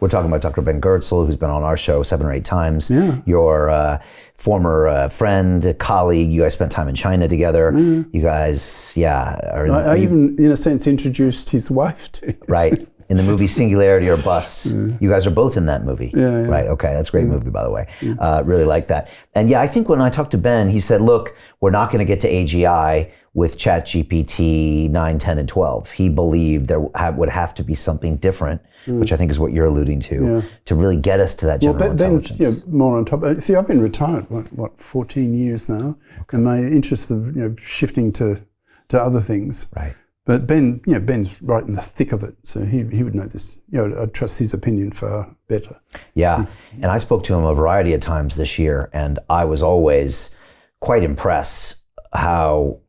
We're talking about Dr. Ben Goertzel, who's been on our show 7 or 8 times. Yeah. Your former friend, colleague. You guys spent time in China together. You guys, I even, in a sense, introduced his wife to. Right. In the movie Singularity or Bust. You guys are both in that movie. Yeah. Right. Okay. That's a great movie, by the way. Really like that. And I think when I talked to Ben, he said, look, we're not going to get to AGI with ChatGPT 9, 10, and 12. He believed there would have to be something different, which I think is what you're alluding to really get us to that general intelligence. Ben's more on top. See, I've been retired, 14 years now, and my interest of shifting to other things. Right. But Ben's right in the thick of it, so he would know this. I trust his opinion far better. Yeah, and I spoke to him a variety of times this year, and I was always quite impressed how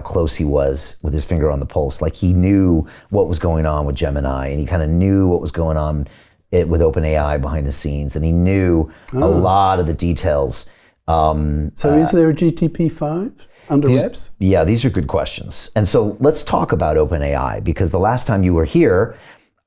close he was with his finger on the pulse. Like he knew what was going on with Gemini, and he kind of knew what was going on with OpenAI behind the scenes, and he knew a lot of the details. So is there a GTP5? Under wraps? Yeah, these are good questions. And so let's talk about OpenAI, because the last time you were here,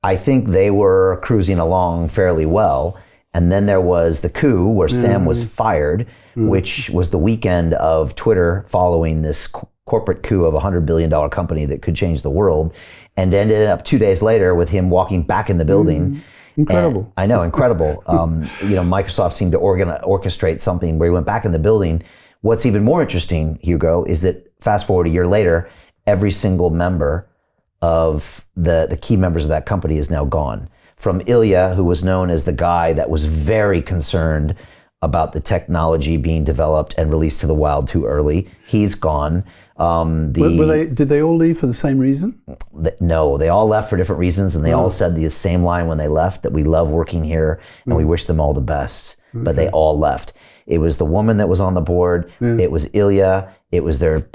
I think they were cruising along fairly well. And then there was the coup where Sam was fired, which was the weekend of Twitter following this corporate coup of a $100 billion company that could change the world, and ended up 2 days later with him walking back in the building. Incredible. I know, incredible. Microsoft seemed to orchestrate something where he went back in the building. What's even more interesting, Hugo, is that fast forward a year later, every single member of the key members of that company is now gone. From Ilya, who was known as the guy that was very concerned about the technology being developed and released to the wild too early, he's gone. Did they all leave for the same reason? No, they all left for different reasons, and they all said the same line when they left, that we love working here and we wish them all the best. But they all left. It was the woman that was on the board. It was Ilya. It was their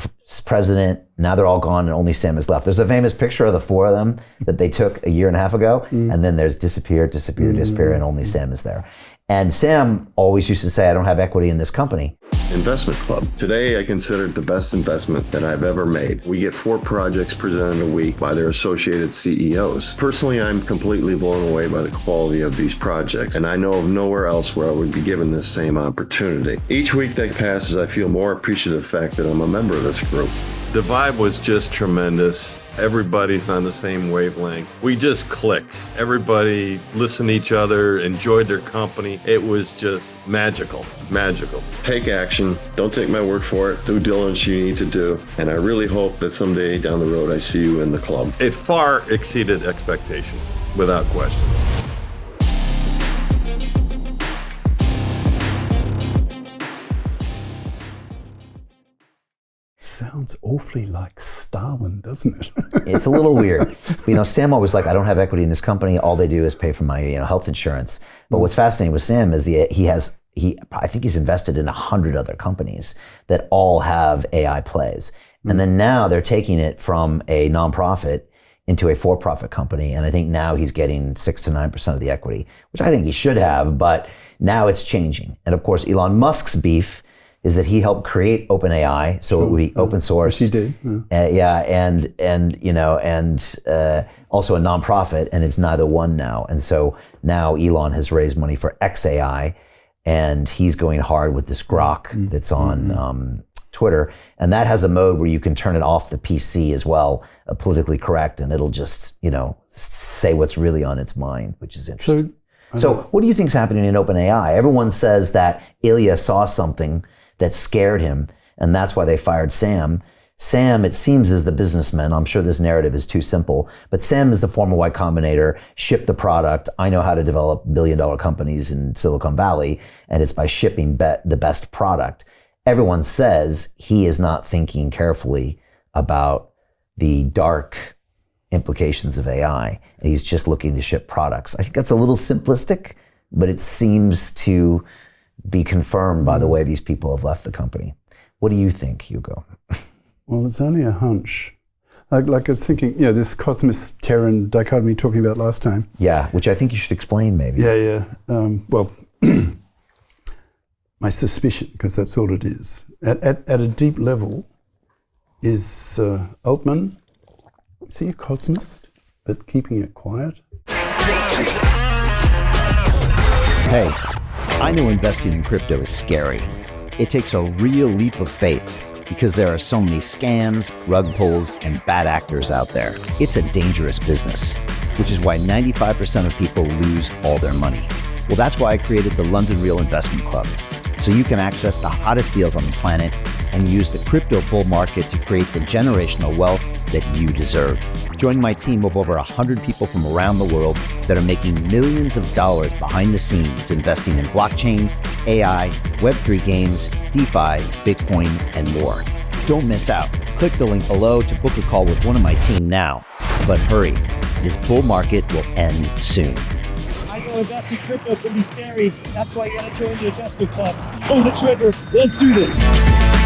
president. Now they're all gone and only Sam is left. There's a famous picture of the 4 of them that they took a year and a half ago. And then there's disappear, and only Sam is there. And Sam always used to say, I don't have equity in this company. Investment Club. Today, I consider it the best investment that I've ever made. We get 4 projects presented a week by their associated CEOs. Personally, I'm completely blown away by the quality of these projects, and I know of nowhere else where I would be given this same opportunity. Each week that passes, I feel more appreciative of the fact that I'm a member of this group. The vibe was just tremendous. Everybody's on the same wavelength. We just clicked. Everybody listened to each other, enjoyed their company. It was just magical. Take action. Don't take my word for it. Due diligence you need to do. And I really hope that someday down the road I see you in the club. It far exceeded expectations, without question. Sounds awfully like Stalin, doesn't it? It's a little weird. Sam always like, I don't have equity in this company. All they do is pay for my health insurance. But what's fascinating with Sam is I think he's invested in 100 other companies that all have AI plays. And then now they're taking it from a nonprofit into a for-profit company. And I think now he's getting 6 to 9% of the equity, which I think he should have, but now it's changing. And of course, Elon Musk's beef is that he helped create OpenAI, so it would be open source. He did. Also a nonprofit, and it's neither one now. And so now Elon has raised money for XAI, and he's going hard with this Grok that's on Twitter, and that has a mode where you can turn it off the PC as well, politically correct, and it'll just say what's really on its mind, which is interesting. So what do you think's happening in OpenAI? Everyone says that Ilya saw something that scared him, and that's why they fired Sam. Sam, it seems, is the businessman. I'm sure this narrative is too simple, but Sam is the former Y Combinator, shipped the product. I know how to develop billion-dollar companies in Silicon Valley, and it's by shipping the best product. Everyone says he is not thinking carefully about the dark implications of AI. He's just looking to ship products. I think that's a little simplistic, but it seems to be confirmed by the way these people have left the company. What do you think, Hugo? Well, it's only a hunch. Like I was thinking, this Cosmos-Terran dichotomy talking about last time. Yeah, which I think you should explain maybe. Yeah. Well, my suspicion, because that's all it is, at a deep level, is Altman. Is he a cosmist, but keeping it quiet? Hey, I know investing in crypto is scary. It takes a real leap of faith because there are so many scams, rug pulls, and bad actors out there. It's a dangerous business, which is why 95% of people lose all their money. Well, that's why I created the London Real Investment Club, so you can access the hottest deals on the planet and use the crypto bull market to create the generational wealth that you deserve. Join my team of over 100 people from around the world that are making millions of dollars behind the scenes investing in blockchain, AI, Web3 games, DeFi, Bitcoin, and more. Don't miss out. Click the link below to book a call with one of my team now. But hurry, this bull market will end soon. I know investing in crypto can be scary. That's why you gotta join the investment club. Pull the trigger. Let's do this.